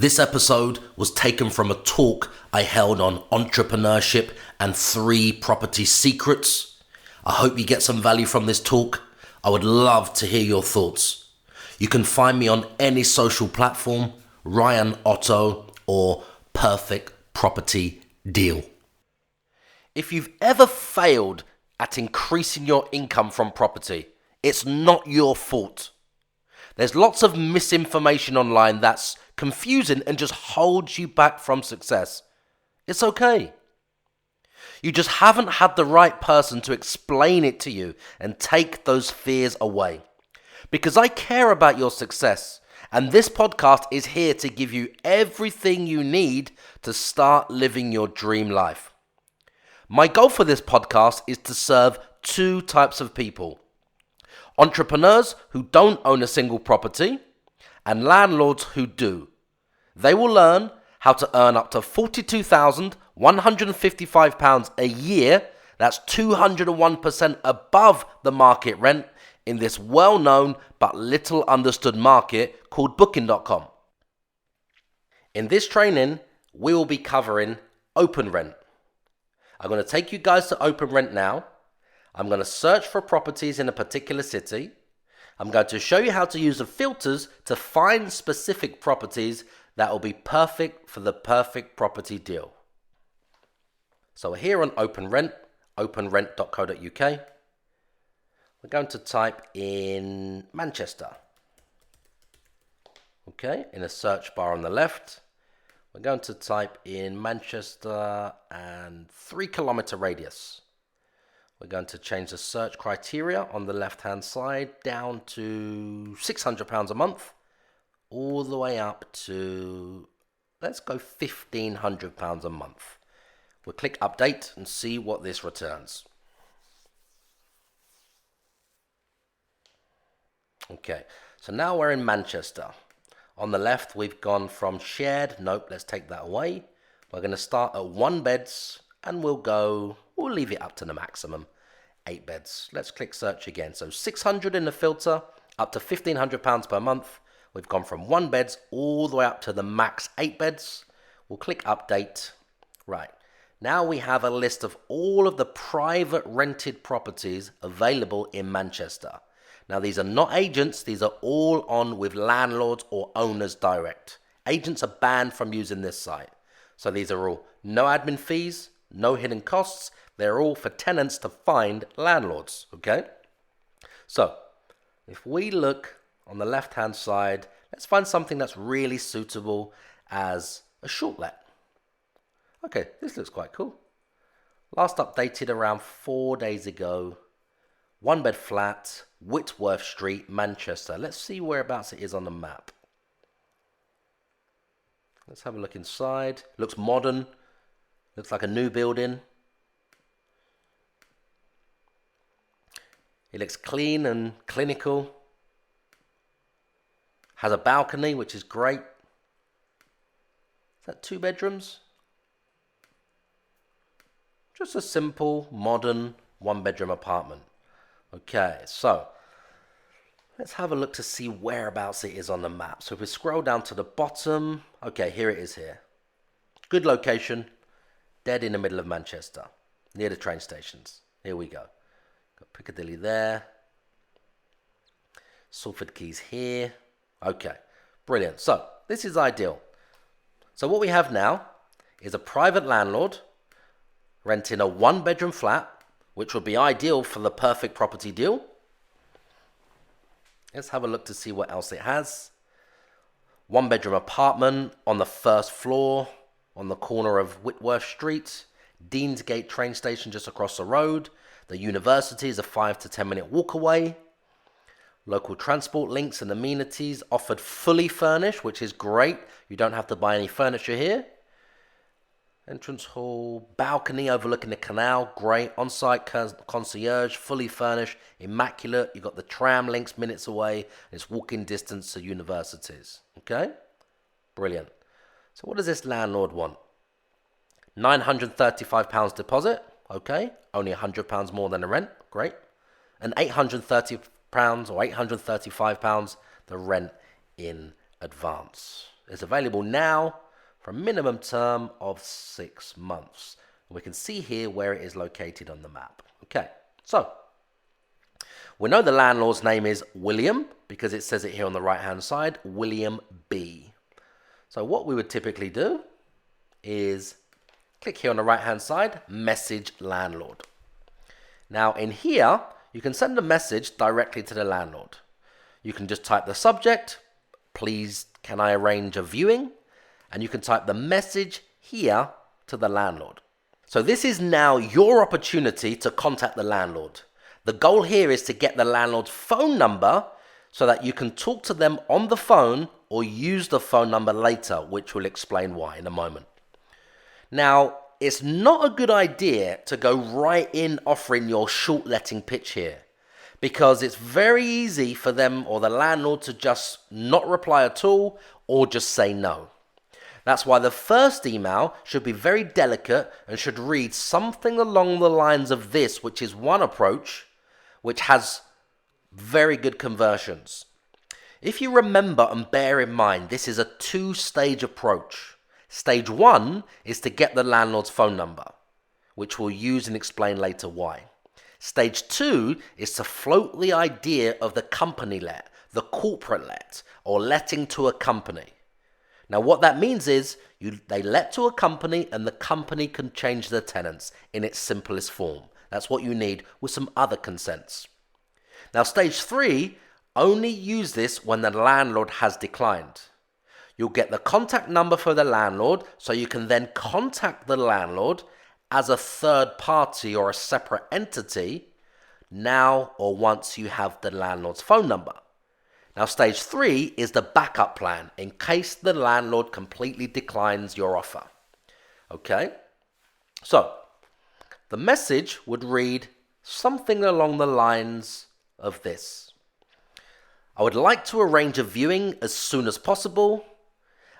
This episode was taken from a talk I held on entrepreneurship and 3 property secrets. I hope you get some value from this talk. I would love to hear your thoughts. You can find me on any social platform, Ryan OTTO or Perfect Property Deal. If you've ever failed at increasing your income from property, it's not your fault. There's lots of misinformation online that's confusing and just holds you back from success. It's okay. You just haven't had the right person to explain it to you and take those fears away. Because I care about your success, and this podcast is here to give you everything you need to start living your dream life. My goal for this podcast is to serve 2 types of people. Entrepreneurs who don't own a single property, and landlords who do. They will learn how to earn up to £42,155 a year, that's 201% above the market rent, in this well-known but little understood market called Booking.com. In this training, we will be covering open rent. I'm going to take you guys to open rent now. I'm going to search for properties in a particular city. I'm going to show you how to use the filters to find specific properties that will be perfect for the perfect property deal. So we're here on open rent, openrent.co.uk. We're going to type in Manchester. Okay, in a search bar on the left. We're going to type in Manchester and 3-kilometer radius. We're going to change the search criteria on the left-hand side down to £600 a month, all the way up to, let's go £1,500 a month. We'll click update and see what this returns. Okay, so now we're in Manchester. On the left, we've gone from shared, nope, let's take that away. We're going to start at 1 beds and we'll leave it up to the maximum, 8 beds. Let's click search again. So 600 in the filter, up to £1,500 per month. We've gone from 1 beds all the way up to the max 8 beds. We'll click update. Right, now we have a list of all of the private rented properties available in Manchester. Now, these are not agents. These are all on with landlords or owners direct. Agents are banned from using this site. So these are all no admin fees, no hidden costs. They're all for tenants to find landlords, okay? So if we look on the left-hand side, let's find something that's really suitable as a short let. Okay, this looks quite cool. Last updated around 4 days ago. 1-bed flat, Whitworth Street, Manchester. Let's see whereabouts it is on the map. Let's have a look inside. Looks modern. Looks like a new building. It looks clean and clinical. Has a balcony, which is great. Is that 2 bedrooms? Just a simple, modern 1-bedroom apartment. Okay, so let's have a look to see whereabouts it is on the map. So if we scroll down to the bottom, okay, here it is here. Good location, dead in the middle of Manchester, near the train stations. Here we go. Got Piccadilly there. Salford Quays here. Okay, brilliant. So this is ideal. So what we have now is a private landlord renting a 1-bedroom flat, which would be ideal for the perfect property deal. Let's have a look to see what else it has. 1-bedroom apartment on the 1st floor on the corner of Whitworth Street. Deansgate train station just across the road. The university is a 5 to 10 minute walk away. Local transport links and amenities offered fully furnished, which is great. You don't have to buy any furniture here. Entrance hall, balcony overlooking the canal, great. On-site concierge, fully furnished, immaculate. You've got the tram links minutes away. And it's walking distance to universities. Okay? Brilliant. So what does this landlord want? £935 deposit. Okay. Only £100 more than the rent. Great. And £830 or £835 the rent in advance. is available now for a minimum term of 6 months. We can see here where it is located on the map. Okay, so we know the landlord's name is William because it says it here on the right hand side, William B. So what we would typically do is click here on the right hand side, message landlord. Now in here, you can send a message directly to the landlord. You can just type the subject, please can I arrange a viewing? And you can type the message here to the landlord. So this is now your opportunity to contact the landlord. The goal here is to get the landlord's phone number so that you can talk to them on the phone or use the phone number later, which will explain why in a moment. Now, it's not a good idea to go right in offering your short letting pitch here because it's very easy for them or the landlord to just not reply at all or just say no. That's why the first email should be very delicate and should read something along the lines of this, which is one approach which has very good conversions. If you remember and bear in mind, this is a two-stage approach. Stage one is to get the landlord's phone number, which we'll use and explain later why. Stage two is to float the idea of the company let, the corporate let, or letting to a company. Now what that means is they let to a company and the company can change the tenants in its simplest form. That's what you need with some other consents. Now stage three, only use this when the landlord has declined. You'll get the contact number for the landlord so you can then contact the landlord as a third party or a separate entity now or once you have the landlord's phone number. Now stage three is the backup plan in case the landlord completely declines your offer. Okay, so the message would read something along the lines of this. I would like to arrange a viewing as soon as possible.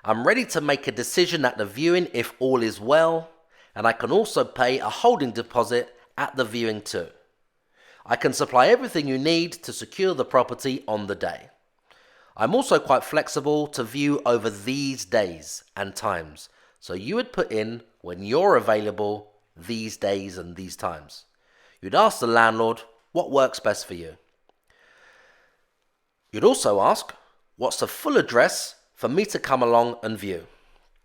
I'm ready to make a decision at the viewing if all is well, and I can also pay a holding deposit at the viewing too. I can supply everything you need to secure the property on the day. I'm also quite flexible to view over these days and times. So you would put in when you're available these days and these times. You'd ask the landlord what works best for you. You'd also ask what's the full address for me to come along and view.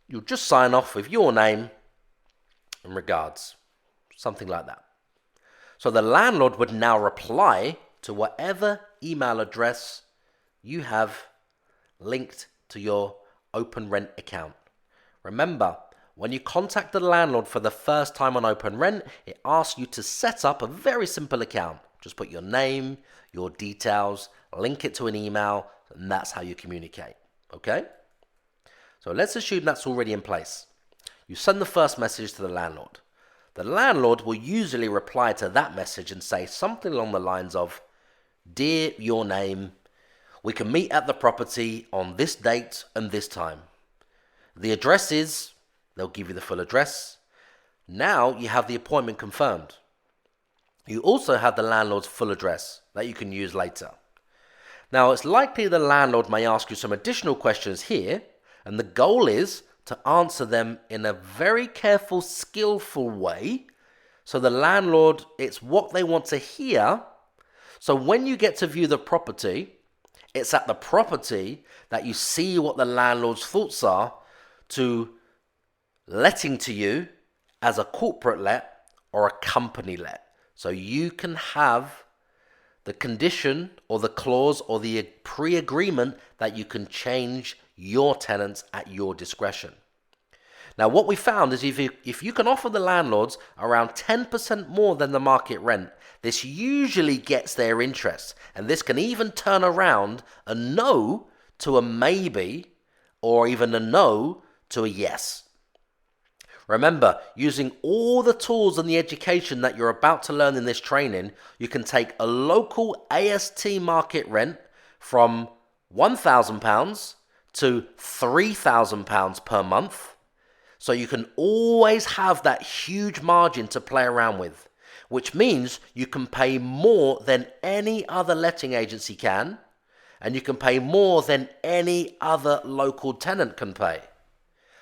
You'll just sign off with your name and regards, something like that. So the landlord would now reply to whatever email address you have linked to your Open Rent account. Remember, when you contact the landlord for the first time on Open Rent, it asks you to set up a very simple account. Just put your name, your details, link it to an email, and that's how you communicate. Okay? So let's assume that's already in place. You send the first message to the landlord. The landlord will usually reply to that message and say something along the lines of, "Dear your name, we can meet at the property on this date and this time. The address is," they'll give you the full address. Now you have the appointment confirmed. You also have the landlord's full address that you can use later. Now it's likely the landlord may ask you some additional questions here, and the goal is to answer them in a very careful, skillful way. So the landlord, it's what they want to hear. So when you get to view the property, it's at the property that you see what the landlord's thoughts are to letting to you as a corporate let or a company let. So you can have the condition or the clause or the pre-agreement that you can change your tenants at your discretion. Now what we found is if you can offer the landlords around 10% more than the market rent, this usually gets their interest, and this can even turn around a no to a maybe or even a no to a yes. Remember, using all the tools and the education that you're about to learn in this training, you can take a local AST market rent from £1,000 to £3,000 per month. So you can always have that huge margin to play around with, which means you can pay more than any other letting agency can, and you can pay more than any other local tenant can pay.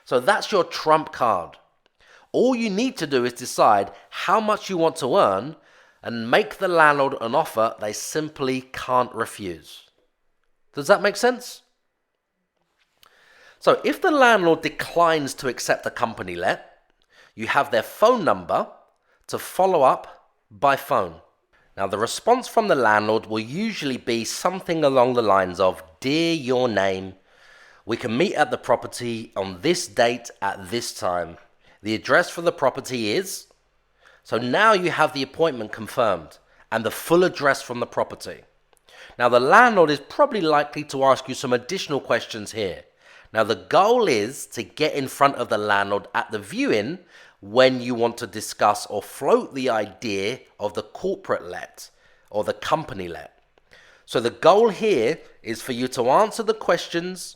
So that's your trump card. All you need to do is decide how much you want to earn and make the landlord an offer they simply can't refuse. Does that make sense? So if the landlord declines to accept a company let, you have their phone number to follow up by phone. Now the response from the landlord will usually be something along the lines of, "Dear your name, we can meet at the property on this date at this time. The address for the property is..." So now you have the appointment confirmed and the full address from the property. Now the landlord is probably likely to ask you some additional questions here. Now the goal is to get in front of the landlord at the viewing when you want to discuss or float the idea of the corporate let or the company let. So the goal here is for you to answer the questions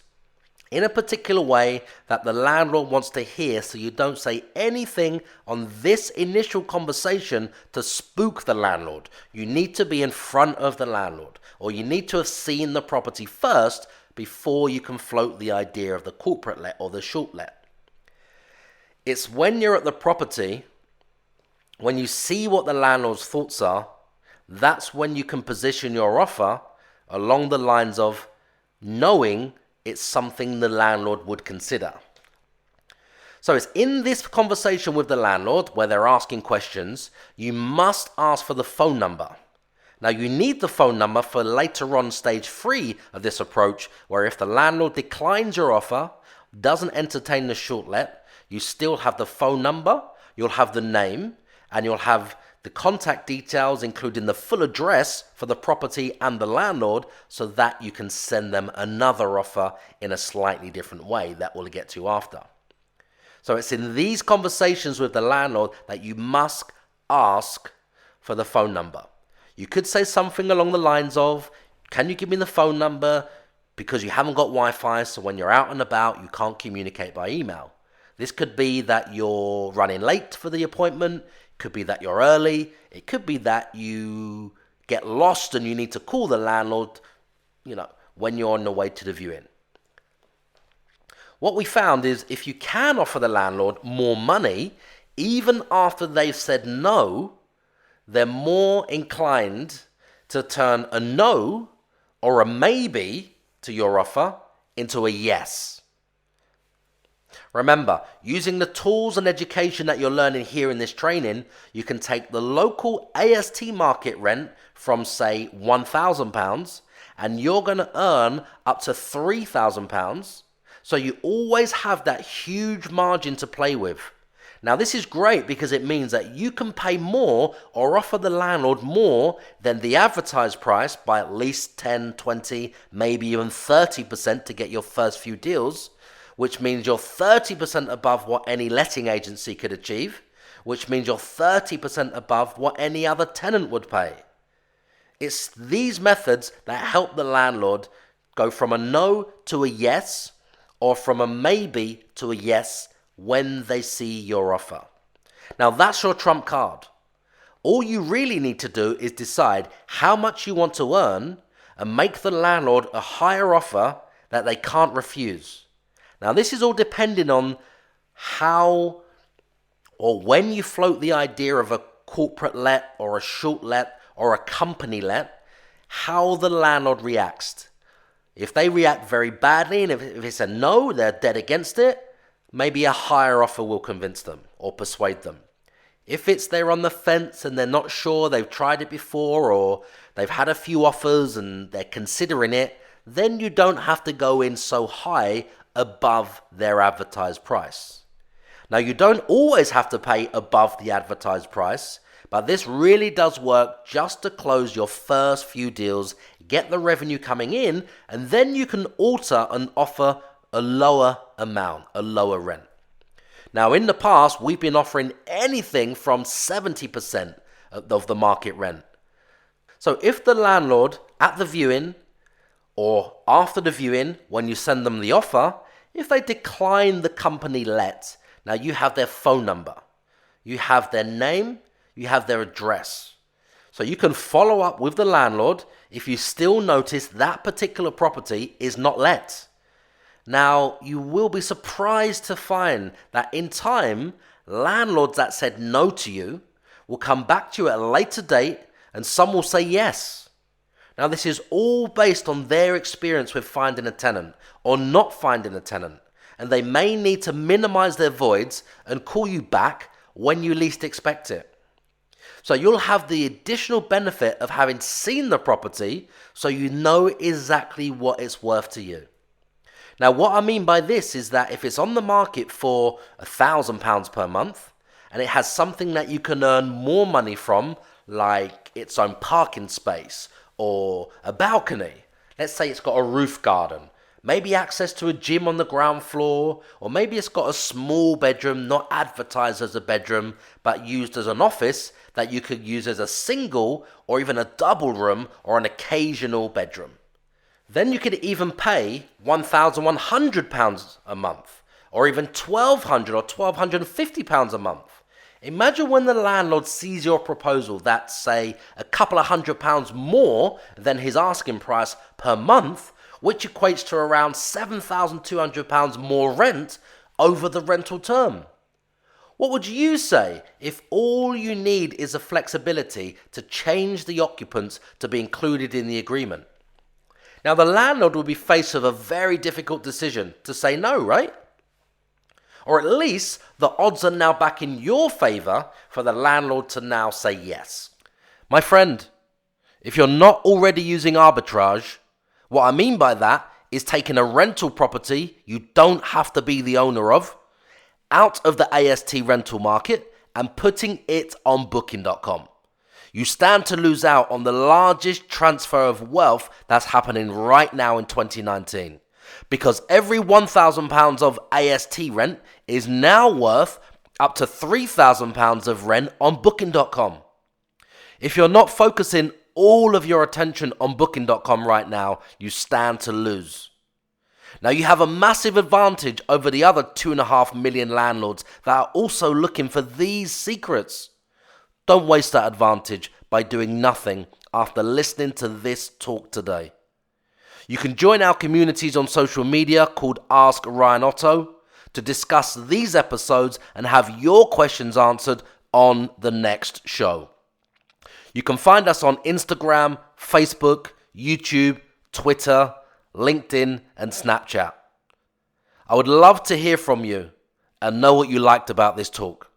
in a particular way that the landlord wants to hear, so you don't say anything on this initial conversation to spook the landlord. You need to be in front of the landlord, or you need to have seen the property first before you can float the idea of the corporate let or the short let. It's when you're at the property, when you see what the landlord's thoughts are, that's when you can position your offer along the lines of knowing it's something the landlord would consider. So it's in this conversation with the landlord where they're asking questions, you must ask for the phone number. Now you need the phone number for later on stage 3 of this approach, where if the landlord declines your offer, doesn't entertain the short let, you still have the phone number, you'll have the name, and you'll have the contact details, including the full address for the property and the landlord, so that you can send them another offer in a slightly different way that we'll get to after. So it's in these conversations with the landlord that you must ask for the phone number. You could say something along the lines of, "Can you give me the phone number? Because you haven't got Wi-Fi, so when you're out and about, you can't communicate by email." This could be that you're running late for the appointment. It could be that you're early. It could be that you get lost and you need to call the landlord, when you're on the way to the viewing. What we found is if you can offer the landlord more money, even after they've said no, they're more inclined to turn a no or a maybe to your offer into a yes. Remember, using the tools and education that you're learning here in this training, you can take the local AST market rent from, say, £1,000, and you're going to earn up to £3,000. So you always have that huge margin to play with. Now this is great because it means that you can pay more or offer the landlord more than the advertised price by at least 10, 20, maybe even 30% to get your first few deals, which means you're 30% above what any letting agency could achieve, which means you're 30% above what any other tenant would pay. It's these methods that help the landlord go from a no to a yes, or from a maybe to a yes when they see your offer. Now that's your trump card. All you really need to do is decide how much you want to earn and make the landlord a higher offer that they can't refuse. Now this is all depending on how or when you float the idea of a corporate let or a short let or a company let, how the landlord reacts. If they react very badly and if it's a no, they're dead against it, maybe a higher offer will convince them or persuade them. If it's they're on the fence and they're not sure, they've tried it before or they've had a few offers and they're considering it, then you don't have to go in so high above their advertised price. Now you don't always have to pay above the advertised price, but this really does work just to close your first few deals, get the revenue coming in, and then you can alter and offer a lower amount, a lower rent. Now in the past, we've been offering anything from 70% of the market rent. So if the landlord at the viewing or after the viewing, when you send them the offer, if they decline the company let, now you have their phone number, you have their name, you have their address. So you can follow up with the landlord if you still notice that particular property is not let. Now, you will be surprised to find that in time, landlords that said no to you will come back to you at a later date, and some will say yes. Now, this is all based on their experience with finding a tenant or not finding a tenant, and they may need to minimize their voids and call you back when you least expect it. So you'll have the additional benefit of having seen the property, so you know exactly what it's worth to you. Now, what I mean by this is that if it's on the market for £1,000 per month, and it has something that you can earn more money from, like its own parking space or a balcony, let's say it's got a roof garden, maybe access to a gym on the ground floor, or maybe it's got a small bedroom, not advertised as a bedroom, but used as an office that you could use as a single or even a double room or an occasional bedroom. Then you could even pay £1,100 a month, or even £1,200 or £1,250 a month. Imagine when the landlord sees your proposal that's, say, a couple of £100 more than his asking price per month, which equates to around £7,200 more rent over the rental term. What would you say if all you need is a flexibility to change the occupants to be included in the agreement? Now, the landlord will be faced with a very difficult decision to say no, right? Or at least the odds are now back in your favor for the landlord to now say yes. My friend, if you're not already using arbitrage, what I mean by that is taking a rental property you don't have to be the owner of out of the AST rental market and putting it on Booking.com. You stand to lose out on the largest transfer of wealth that's happening right now in 2019. Because every £1,000 of AST rent is now worth up to £3,000 of rent on Booking.com. If you're not focusing all of your attention on Booking.com right now, you stand to lose. Now, you have a massive advantage over the other 2.5 million landlords that are also looking for these secrets. Don't waste that advantage by doing nothing after listening to this talk today. You can join our communities on social media called Ask Ryan OTTO to discuss these episodes and have your questions answered on the next show. You can find us on Instagram, Facebook, YouTube, Twitter, LinkedIn, and Snapchat. I would love to hear from you and know what you liked about this talk.